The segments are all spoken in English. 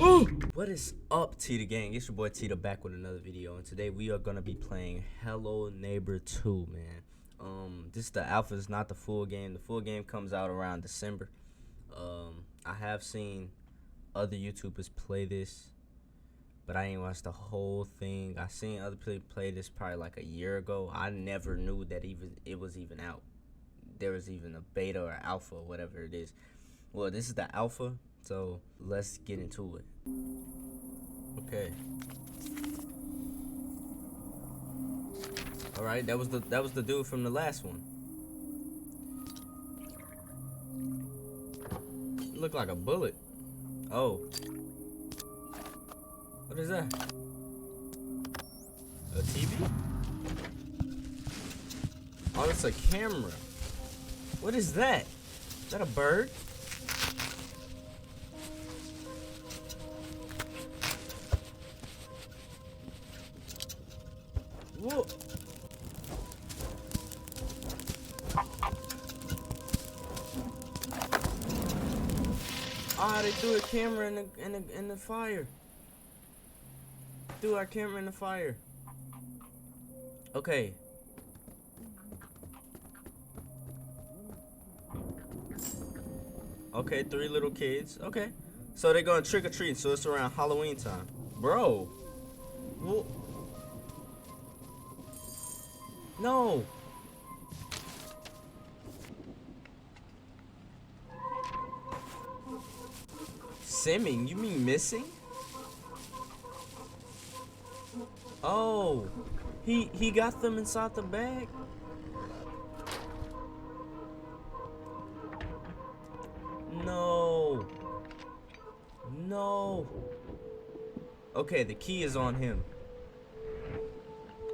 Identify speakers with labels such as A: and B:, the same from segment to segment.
A: Ooh! What is up, Tita gang? It's your boy Tita back with another video, and today we are gonna be playing Hello Neighbor 2, man. This is the alpha, is not the full game. The full game comes out around December. I have seen other YouTubers play this, but I ain't watched the whole thing. I seen other people play this probably like a year ago. I never knew that it was even out. There was even a beta or alpha or whatever it is. Well, this is the alpha, so let's get into it. Okay. All right, that was the dude from the last one. It looked like a bullet. Oh. What is that? A TV? Oh, it's a camera. What is that? Is that a bird? Whoa. Ah, they threw a camera in the fire. Threw our camera in the fire. Okay. Okay, 3 little kids. Okay. So they're going trick or treat, so it's around Halloween time. Bro. Whoa. No. Simming? You mean missing? Oh. He got them inside the bag? No. No. Okay, the key is on him.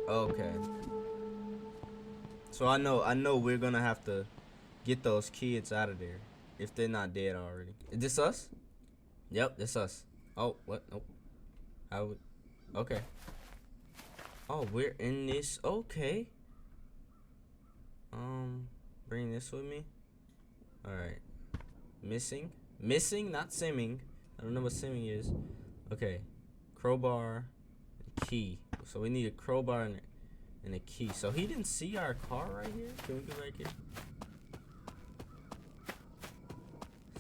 A: Okay. So I know we're gonna have to get those kids out of there if they're not dead already. Is this us? Yep, this us. Oh, what? Nope. How would? Okay. Oh, we're in this. Okay. Bring this with me. All right. Missing, not simming. I don't know what simming is. Okay. Crowbar, key. So we need a crowbar and a key. So he didn't see our car right here. Can we go back here?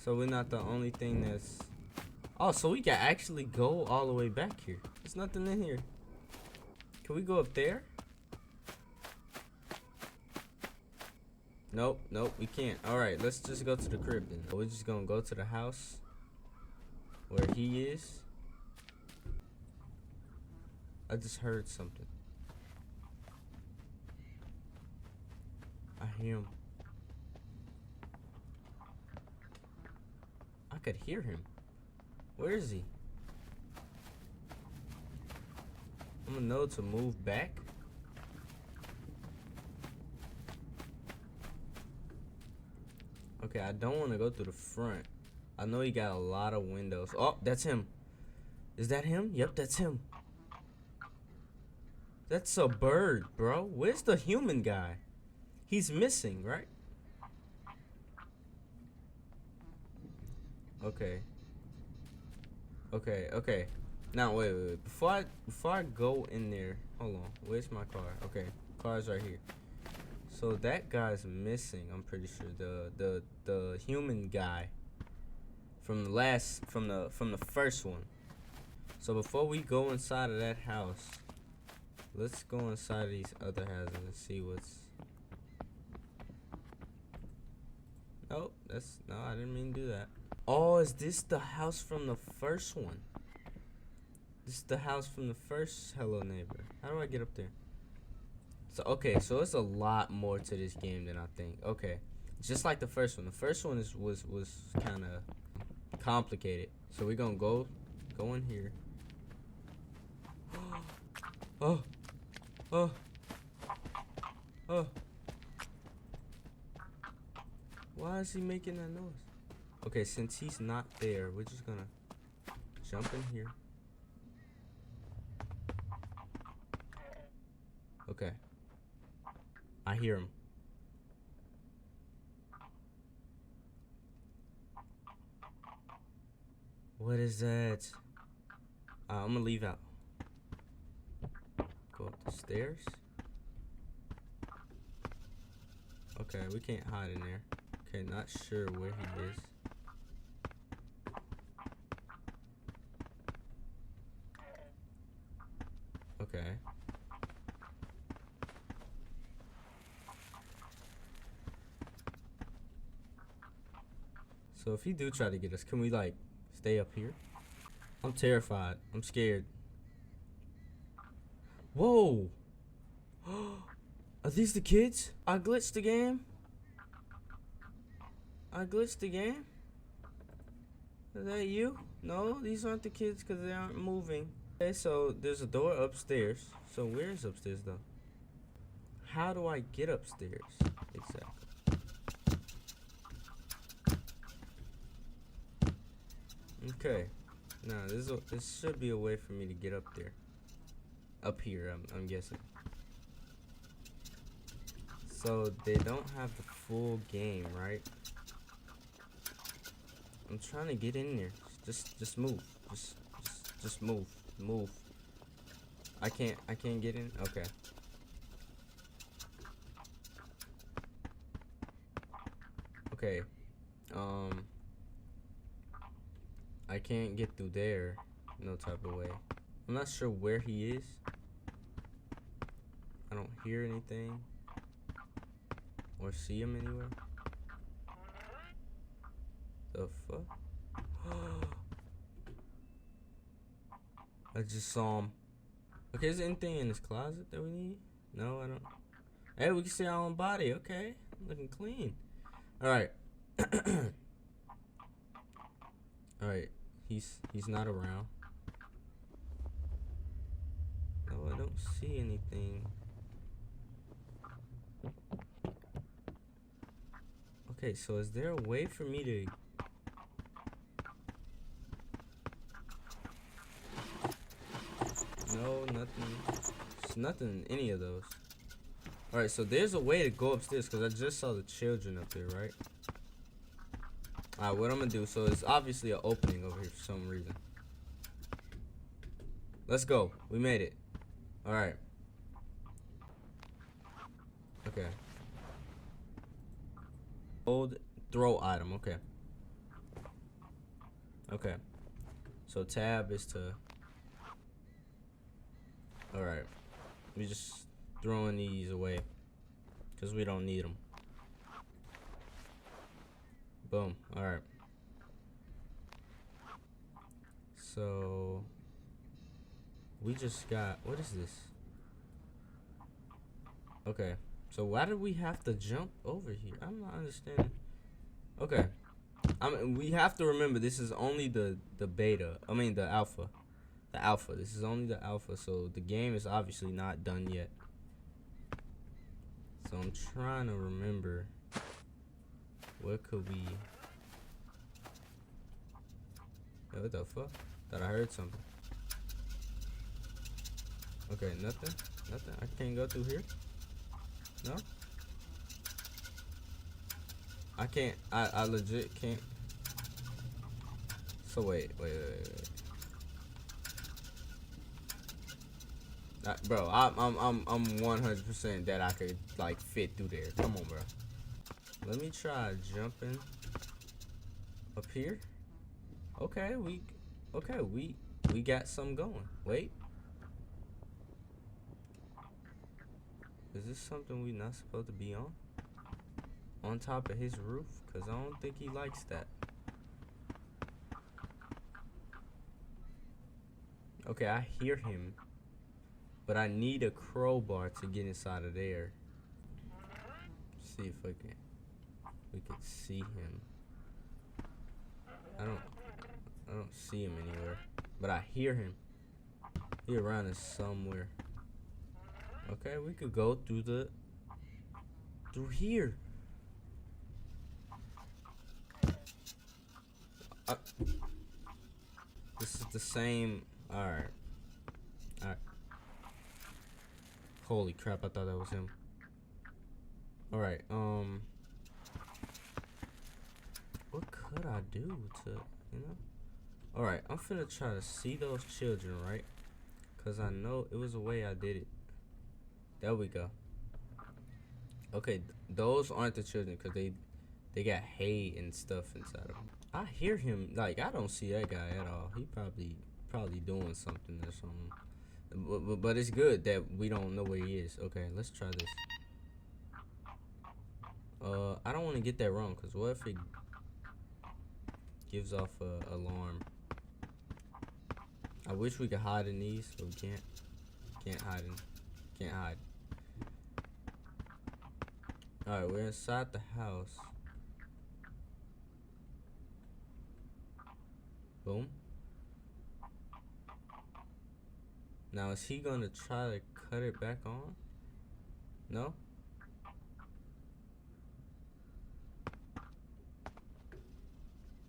A: So we're not the only thing that's. Oh, so we can actually go all the way back here. There's nothing in here. Can we go up there? Nope, we can't. Alright, let's just go to the crib then. We're just gonna go to the house where he is. I just heard something. I hear him. I could hear him. Where is he? I'm gonna know to move back. Okay, I don't want to go through the front. I know he got a lot of windows. Oh, that's him. Is that him? Yep, that's him. That's a bird, bro. Where's the human guy? He's missing, right? Okay. Okay. Now wait. Before I go in there, hold on. Where's my car? Okay, car's right here. So that guy's missing. I'm pretty sure the human guy from the first one. So before we go inside of that house, let's go inside of these other houses and see what's. Nope, no, I didn't mean to do that. Oh, is this the house from the first one? This is the house from the first Hello Neighbor. How do I get up there? So okay, so it's a lot more to this game than I think. Okay, just like the first one. The first one was kind of complicated. So we're gonna go in here. Oh. Why is he making that noise? Okay, since he's not there, we're just gonna jump in here. Okay. I hear him. What is that? I'm gonna leave out. Go up the stairs. Okay, we can't hide in there. Okay, not sure where he is. Okay. So if he do try to get us, can we like stay up here? I'm terrified. I'm scared. Whoa! Are these the kids? I glitched the game. I glitched the game. Is that you? No, these aren't the kids because they aren't moving. Okay, so there's a door upstairs. So where is upstairs though? How do I get upstairs? Exactly. Okay. Now this should be a way for me to get up there. Up here, I'm guessing. So they don't have the full game, right? I'm trying to get in there. Just move. Just move. Move. I can't get in. Okay. Okay. I can't get through there. No type of way. I'm not sure where he is. I don't hear anything or see him anywhere. The fuck? I just saw him. Okay, is there anything in this closet that we need? No, I don't. Hey, we can see our own body. Okay, looking clean. All right. All right. He's not around. No, I don't see anything. Okay, so is there a way for me to... No, nothing. There's nothing in any of those. Alright, so there's a way to go upstairs because I just saw the children up there, right? Alright, what I'm gonna do, so it's obviously an opening over here for some reason. Let's go. We made it. Alright. Okay. Hold throw item, okay. Okay. So tab is to... Alright. We just throwing these away. Because we don't need them. Boom. Alright. So... We just got... What is this? Okay. So why did we have to jump over here? I'm not understanding. Okay. We have to remember this is only the beta. I mean the alpha. The alpha. This is only the alpha. So the game is obviously not done yet. So I'm trying to remember. What could we... Yo, what the fuck? Thought I heard something. Okay, nothing. Nothing. I can't go through here. No? I can't. I legit can't. So wait. Bro, I'm 100% that I could like fit through there. Come on, bro. Let me try jumping up here. Okay, we got some going. Wait. Is this something we not supposed to be on? On top of his roof? Because I don't think he likes that. Okay, I hear him. But I need a crowbar to get inside of there. See if we can see him. I don't see him anywhere. But I hear him. He around us somewhere. Okay, we could go through here. This is the same. Alright. Holy crap, I thought that was him. Alright, what could I do to, you know? Alright, I'm finna try to see those children, right? Cause I know it was a way I did it. There we go. Okay, those aren't the children, cause they got hay and stuff inside of them. I hear him, like, I don't see that guy at all. He probably doing something or something. But it's good that we don't know where he is. Okay, let's try this. I don't want to get that wrong, cause what if it gives off a alarm? I wish we could hide in these, but we can't. Can't hide in. Can't hide. Alright, we're inside the house. Boom. Now, is he gonna try to cut it back on? No?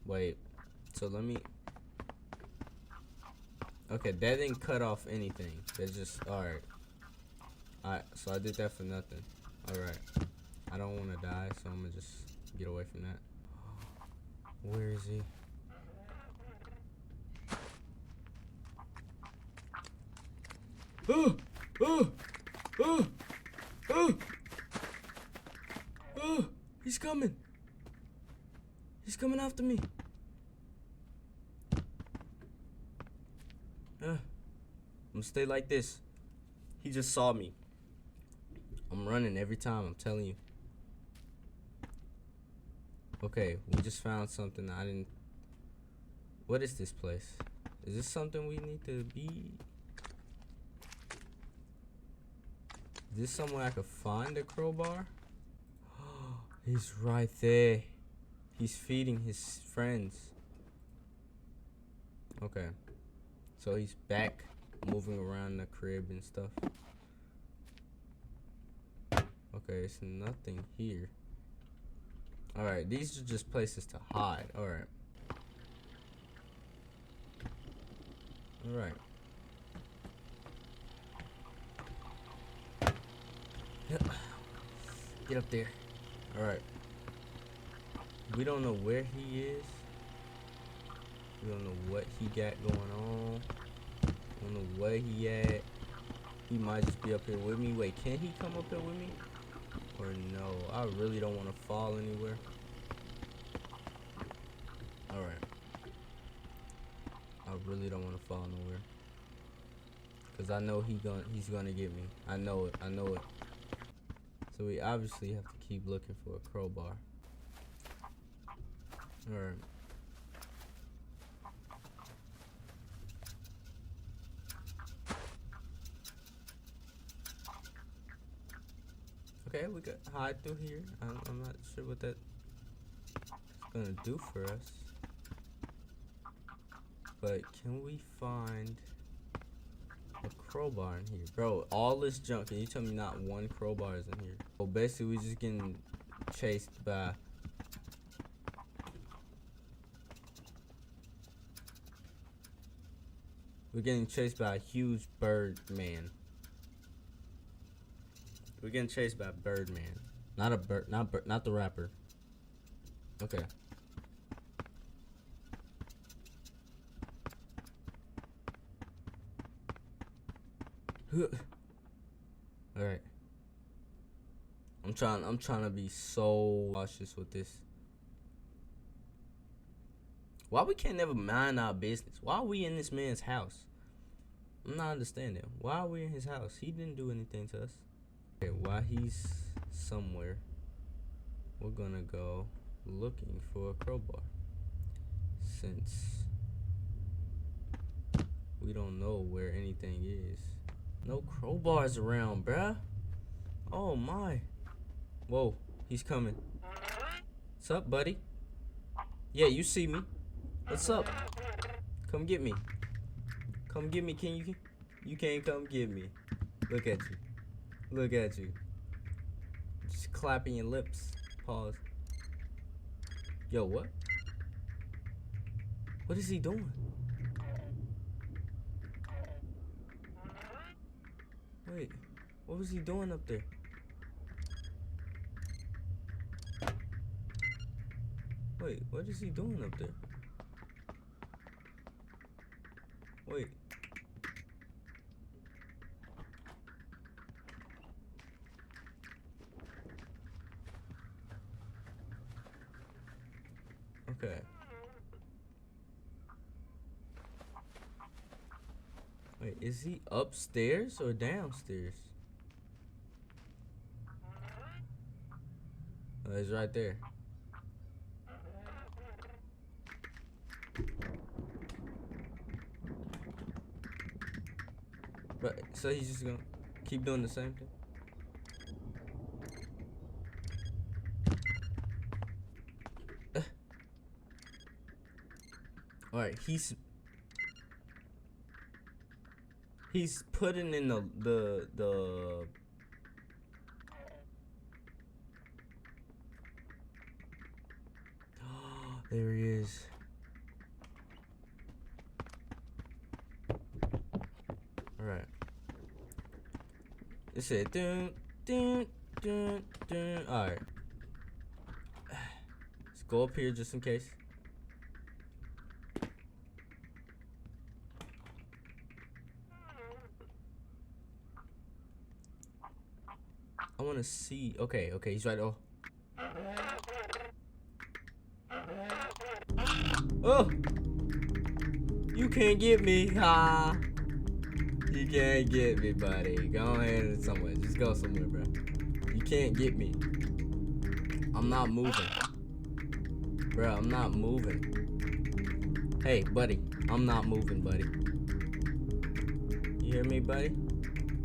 A: Wait. So let me... Okay, that didn't cut off anything. That's just... Alright. Alright, so I did that for nothing. Alright. I don't want to die, so I'm gonna just get away from that. Where is he? Oh! Oh! Oh! Oh! Oh! He's coming! He's coming after me! I'm gonna stay like this. He just saw me. I'm running every time, I'm telling you. Okay, we just found something I didn't... What is this place? Is this something we need to be... Is this somewhere I could find a crowbar? He's right there. He's feeding his friends. Okay. So he's back, moving around the crib and stuff. Okay, it's nothing here. Alright, these are just places to hide. Alright. Alright. Get up there. Alright. We don't know where he is. We don't know what he got going on. We don't know where he at. He might just be up here with me. Wait, can he come up here with me? Or no? I really don't want to fall anywhere. Alright. I really don't want to fall nowhere. Cause I know he's gonna get me. I know it. I know it. So we obviously have to keep looking for a crowbar. Alright. Okay, we could hide through here. I'm not sure what that's gonna do for us. But can we find a crowbar in here? Bro, all this junk, and you tell me not one crowbar is in here. So basically we just getting chased by... We're getting chased by a huge bird man. We're getting chased by Birdman. Not a bird, not the rapper. Okay. Alright. I'm trying to be so cautious with this. Why we can't never mind our business? Why are we in this man's house? I'm not understanding. Why are we in his house? He didn't do anything to us. Okay, while he's somewhere, we're gonna go looking for a crowbar. Since we don't know where anything is. No crowbars around, bruh. Oh my. Whoa, he's coming. What's up, buddy? Yeah, you see me. What's up? Come get me. Come get me. Can you? You can't come get me. Look at you. Look at you. Just clapping your lips. Pause. Yo, what? What is he doing? Wait, what was he doing up there? Wait, what is he doing up there? Wait. Okay. Wait, is he upstairs or downstairs? Oh, he's right there. But so he's just gonna keep doing the same thing. All right, he's putting in the there he is. All right. It said dun dun dun dun. All right. Let's go up here just in case. I want to see. Okay, he's right. Oh, you can't get me, ha! You can't get me, buddy. Go ahead and somewhere. Just go somewhere, bro. You can't get me. I'm not moving, bro. I'm not moving. Hey, buddy. I'm not moving, buddy. You hear me, buddy?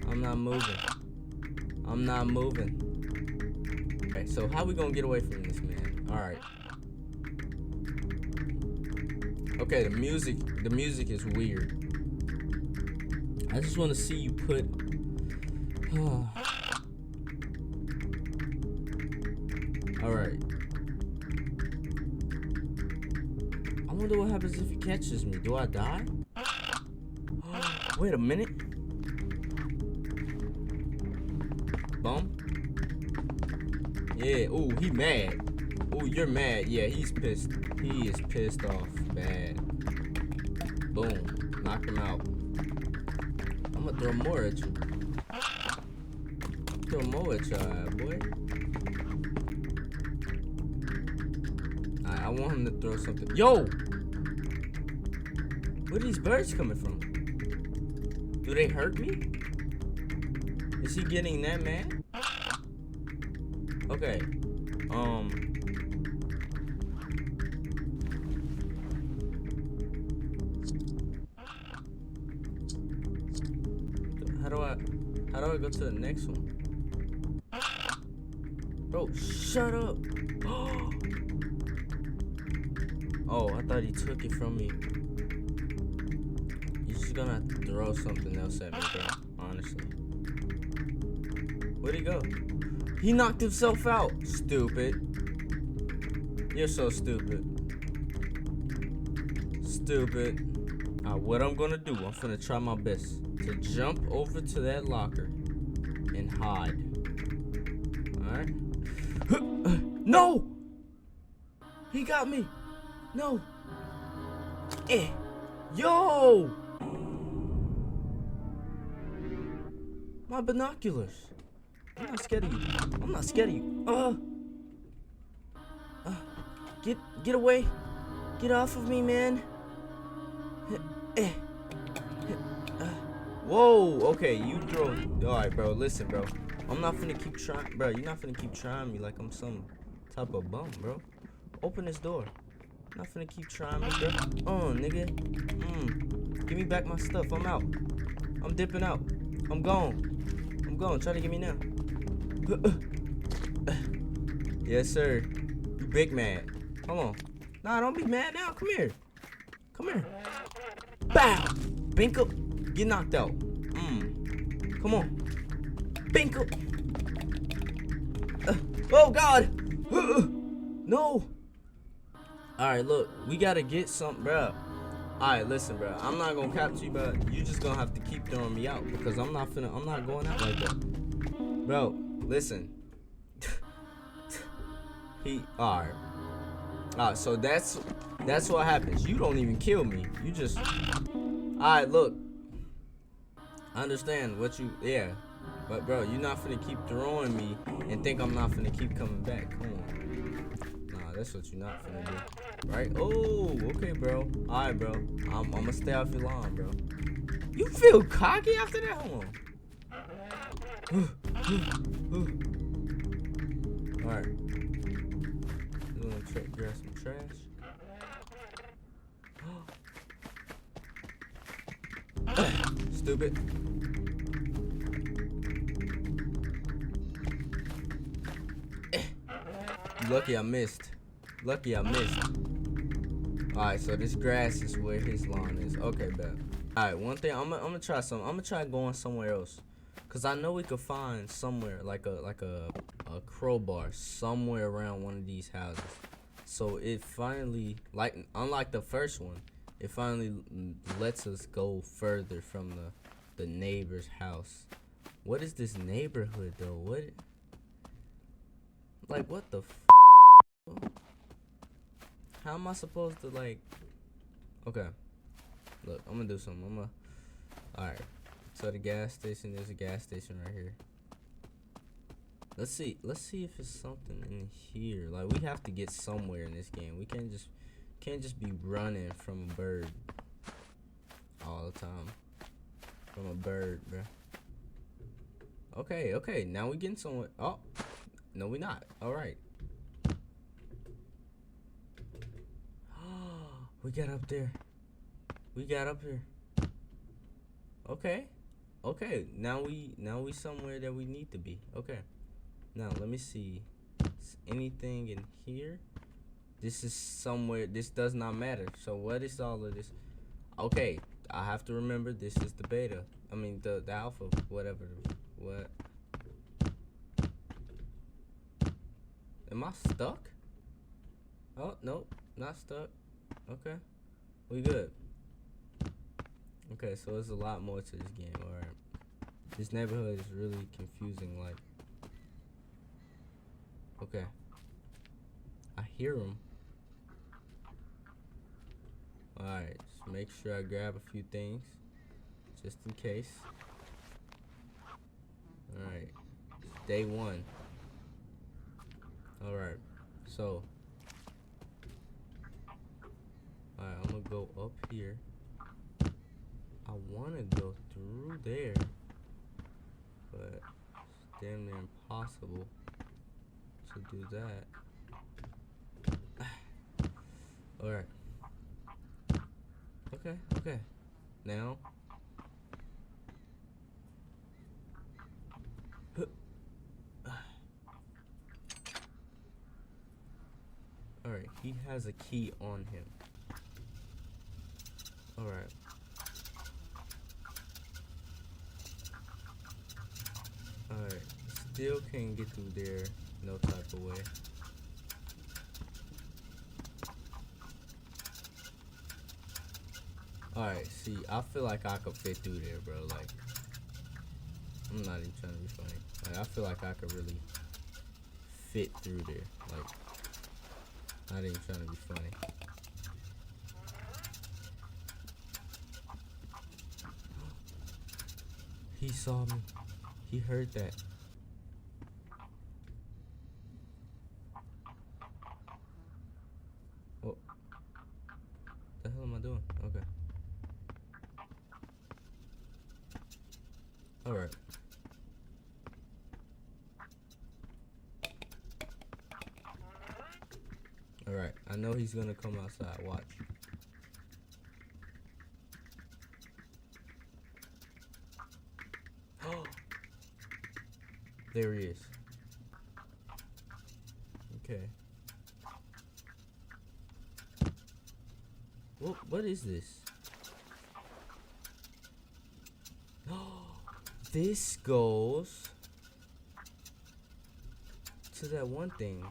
A: I'm not moving. I'm not moving. Okay, so how we gonna get away from this, man? All right. Okay, the music is weird. I just want to see you put. All right. I wonder what happens if he catches me. Do I die? Wait a minute. Boom. Yeah. Ooh, he mad. Ooh, you're mad. Yeah, he's pissed. He is pissed off. Bad. Boom. Knock him out. I'm gonna throw more at you. Throw more at you, boy. Alright, I want him to throw something. Yo! Where are these birds coming from? Do they hurt me? Is he getting that mad? Okay. How do I go to the next one? Bro, shut up. Oh, I thought he took it from me. You're just gonna have to throw something else at me, bro. Honestly. Where'd he go? He knocked himself out. Stupid. You're so stupid. Stupid. What I'm gonna do, I'm gonna try my best to jump over to that locker and hide. Alright? No! He got me! No! Yo! My binoculars. I'm not scared of you. I'm not scared of you. Get away. Get off of me, man. Whoa, okay, you throw. Alright, bro, listen, bro. I'm not finna keep trying, bro. You're not finna keep trying me like I'm some type of bum, bro. Open this door. I'm not finna keep trying me, bro. Nigga. Give me back my stuff. I'm out. I'm dipping out. I'm gone. Try to get me now. Yes, sir. You big mad. Come on. Nah, don't be mad now. Come here. Bow. Binko. Get knocked out. Come on. Binko. Oh, God. No. Alright, look. We gotta get something, bro. Alright, listen, bro. I'm not gonna capture you, bro. You just gonna have to keep throwing me out because I'm not going out like that. Bro, listen. Alright. So that's what happens. You don't even kill me. You just Alright, look. I understand what you, yeah. But bro, you're not finna keep throwing me and think I'm not finna keep coming back. Come on. Nah, that's what you're not finna do. Right? Oh, okay, bro. Alright, bro. I'm gonna stay off your lawn, bro. You feel cocky after that? Hold on. Alright. You wanna grab some trash? Stupid. Lucky I missed. Lucky I missed. Alright, so this grass is where his lawn is. Okay, bet. Alright, one thing I'm gonna try something. I'm gonna try going somewhere else. Cause I know we could find somewhere like a crowbar somewhere around one of these houses. So it finally, like unlike the first one, it finally lets us go further from the neighbor's house. What is this neighborhood though? What? Like what the? How am I supposed to like? Okay, look, I'm gonna do something. Alright. So the gas station, there's a gas station right here. Let's see if it's something in here. Like we have to get somewhere in this game. We can't just be running from a bird all the time. From a bird, bro. Okay, now we getting somewhere. Oh, no, we not. All right. We got up there. We got up here. Okay. Okay, now we somewhere that we need to be. Okay. Now let me see. Is anything in here? This is somewhere. This does not matter. So what is all of this? Okay, I have to remember this is the beta. I mean the alpha, whatever. What? Am I stuck? Oh, nope, not stuck. Okay, we good. Okay, so there's a lot more to this game. All right, this neighborhood is really confusing. Like, okay, I hear them. All right, just make sure I grab a few things, just in case. All right, it's day one. All right, so, all right, I'm gonna go up here. I wanna go through there, but it's damn near impossible to do that. All right. Okay. Now. All right. He has a key on him. All right. All right. Still can't get through there. No type of way. Alright, see, I feel like I could fit through there, bro. Like, I'm not even trying to be funny. Like, I feel like I could really fit through there. Like, not even trying to be funny. He saw me. He heard that. What the hell am I doing? Okay. Alright. Alright. I know he's gonna come outside. Watch. There he is. Okay. What is this? This goes to that one thing.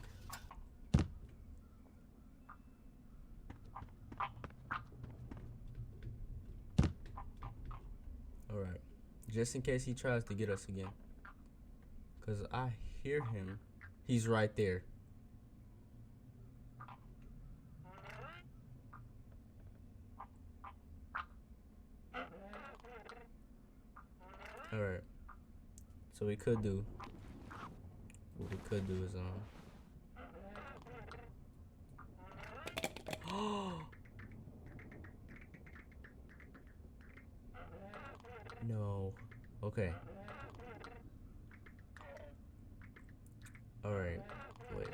A: Alright. Just in case he tries to get us again. Because I hear him. He's right there. Alright. So what we could do is no. Okay. Alright. Wait.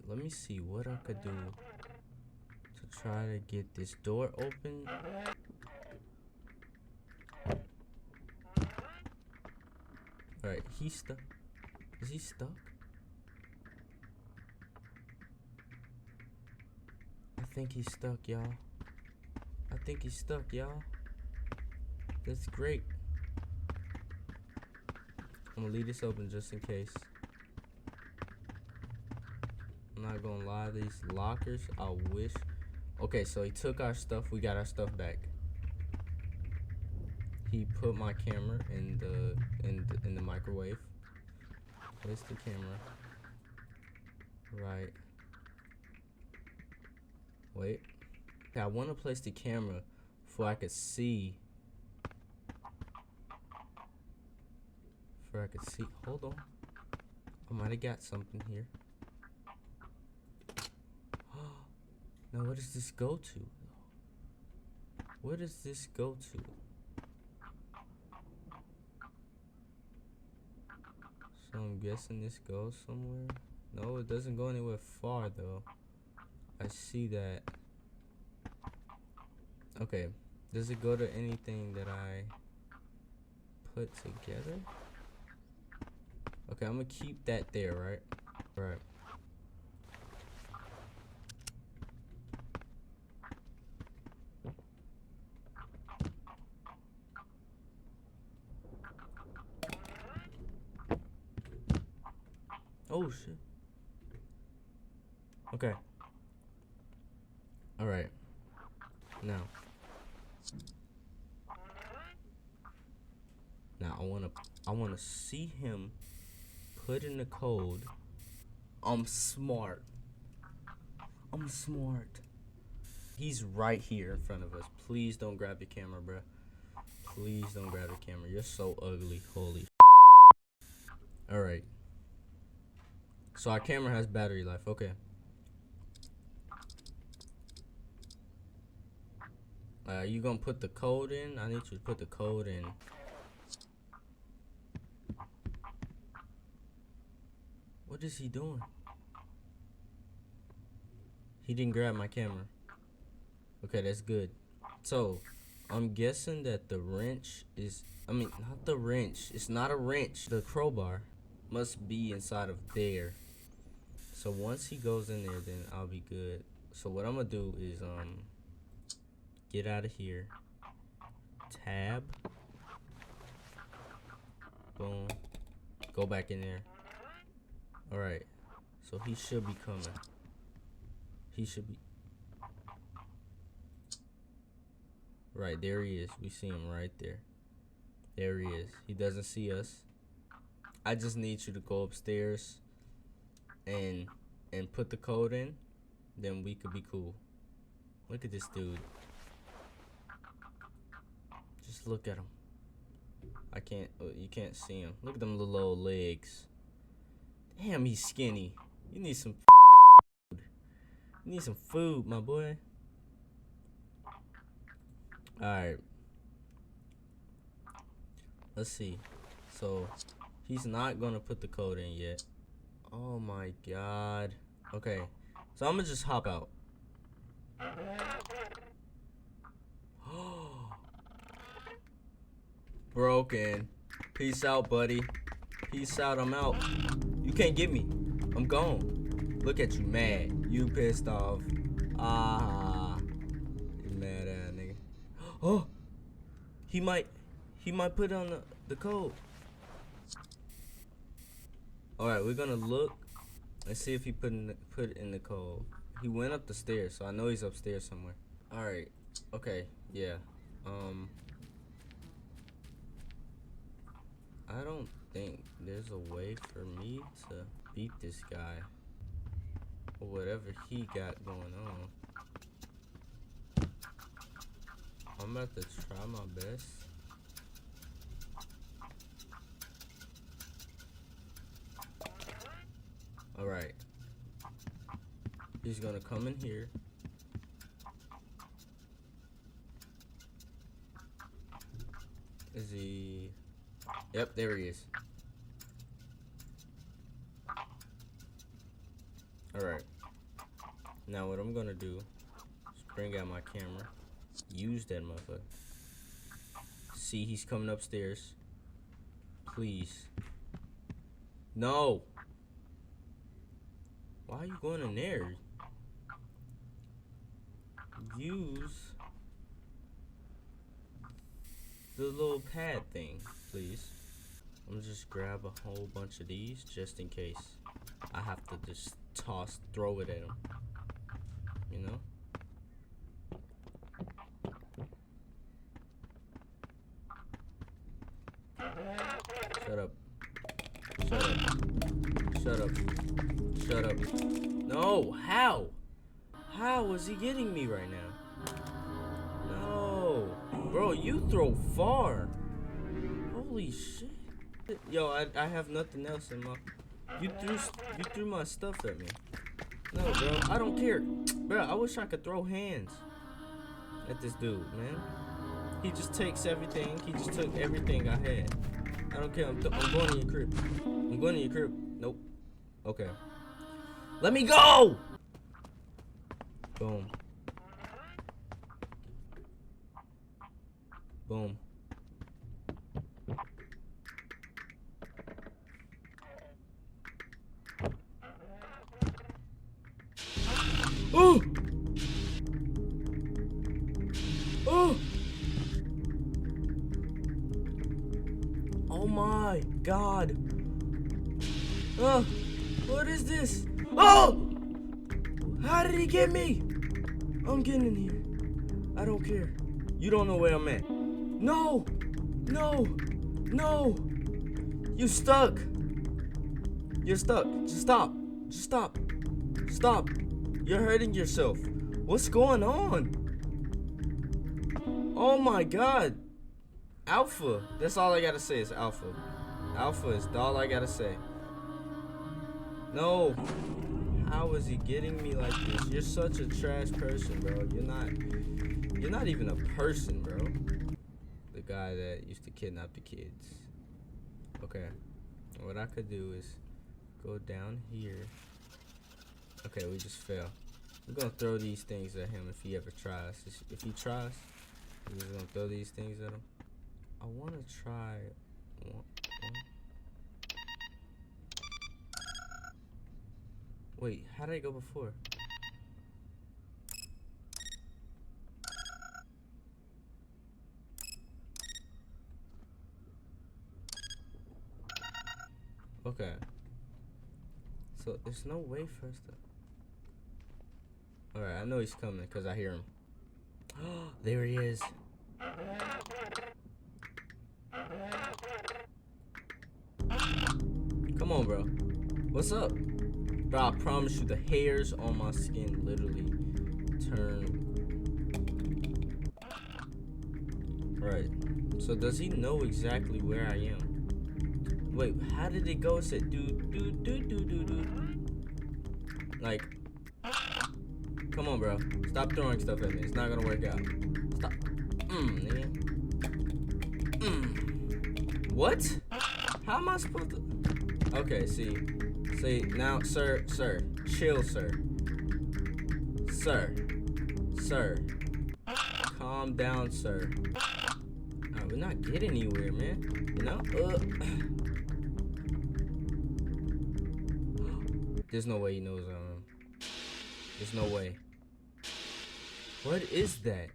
A: Let me see what I could do to try to get this door open. Alright, he's stuck. Is he stuck? I think he's stuck, y'all. I think he's stuck, y'all. That's great. I'm gonna leave this open just in case. I'm not gonna lie, these lockers, I wish. Okay, so he took our stuff. We got our stuff back. He put my camera in the microwave. Place the camera. Right. Wait. Okay, I want to place the camera before I could see. Hold on. I might have got something here. Now, where does this go to? Where does this go to? So I'm guessing this goes somewhere. No, it doesn't go anywhere far though. I see that. Okay, does it go to anything that I put together? Okay, I'm gonna keep that there, right? Right. Oh shit. Okay. All right. Now I wanna see him put in the code. I'm smart. He's right here in front of us. Please don't grab the camera, bruh. Please don't grab the camera. You're so ugly. Holy. All right. So our camera has battery life. Okay. You gonna put the code in? I need you to put the code in. What is he doing? He didn't grab my camera. Okay, that's good. So, I'm guessing that the wrench is... not the wrench. It's not a wrench. The crowbar must be inside of there. So, once he goes in there, then I'll be good. So, what I'm gonna do is, get out of here. Tab. Boom. Go back in there. Alright. So, he should be coming. He should be... Right, there he is. We see him right there. There he is. He doesn't see us. I just need you to go upstairs and put the code in. Then we could be cool. Look at this dude. Just look at him. I can't, you can't see him. Look at them little old legs. Damn, he's skinny. You need some food. You need some food, my boy. Alright. Let's see. So, he's not gonna put the code in yet. Oh my god. Okay. So, I'm gonna just hop out. Broken. Peace out, buddy. Peace out, I'm out. You can't get me. I'm gone. Look at you, mad. You pissed off. Ah. You mad ass nigga. Oh. He might put on the code. Alright, we're gonna look and see if he put in the code. He went up the stairs, so I know he's upstairs somewhere. Alright. Okay, yeah. I don't think there's a way for me to beat this guy or whatever he got going on. I'm about to try my best. Alright. He's gonna come in here. Is he... Yep, there he is. Alright. Now what I'm gonna do is bring out my camera. Use that motherfucker. See, he's coming upstairs. Please. No! Why are you going in there? Use the little pad thing, please. I'm gonna just grab a whole bunch of these just in case I have to just throw it at him. You know? Shut up. Shut up. Shut up. Shut up. No, how? How is he getting me right now? No. Bro, you throw far. Holy shit. Yo, I have nothing else in my... You threw my stuff at me. No, bro, I don't care. Bro, I wish I could throw hands at this dude, man. He just takes everything. He just took everything I had. I don't care. I'm going to your crib. I'm going to your crib. Nope. Okay. Let me go! Boom. Boom. Oh! Oh! Oh my God! What is this? Oh! How did he get me? I'm getting in here. I don't care. You don't know where I'm at. No! No! No! You stuck! You're stuck. Just stop. Just stop. Stop. You're hurting yourself. What's going on? Oh my God. Alpha. That's all I gotta say is alpha. Alpha is all I gotta say. No. How is he getting me like this? You're such a trash person, bro. You're not even a person, bro. The guy that used to kidnap the kids. Okay. What I could do is go down here. Okay, we just fell. We're gonna throw these things at him if he ever tries. If he tries, we're just gonna throw these things at him. I wanna try one. Wait, how did I go before? Okay. So there's no way for us to... Alright, I know he's coming because I hear him. There he is. Come on, bro. What's up? Bro, I promise you the hairs on my skin literally turn. Right. So does he know exactly where I am? Wait, how did it go? It said do. Like, come on, bro. Stop throwing stuff at me. It's not gonna work out. Stop. Nigga. What? How am I supposed to? Okay, see, now, sir, chill, sir. Calm down, sir. We're not getting anywhere, man. You know? There's no way he knows I am. There's no way. What is that?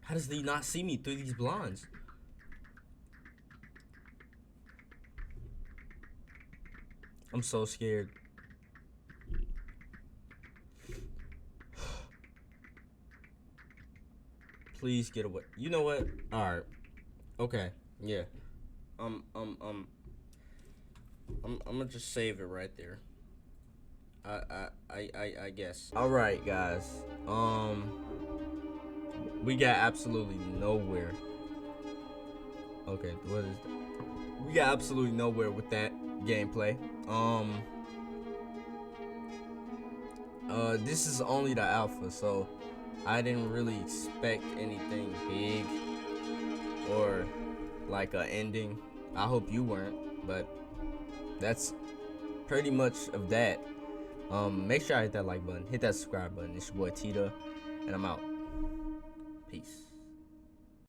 A: How does he not see me through these blinds? I'm so scared. Please get away. You know what? Alright. Okay. Yeah. Um, um, um, I'm gonna just save it right there. I guess. All right, guys. We got absolutely nowhere. Okay, what is that? We got absolutely nowhere with that gameplay. This is only the alpha, so I didn't really expect anything big or like a ending. I hope you weren't, but that's pretty much of that. Make sure I hit that like button, hit that subscribe button. It's your boy Tita, and I'm out. Peace.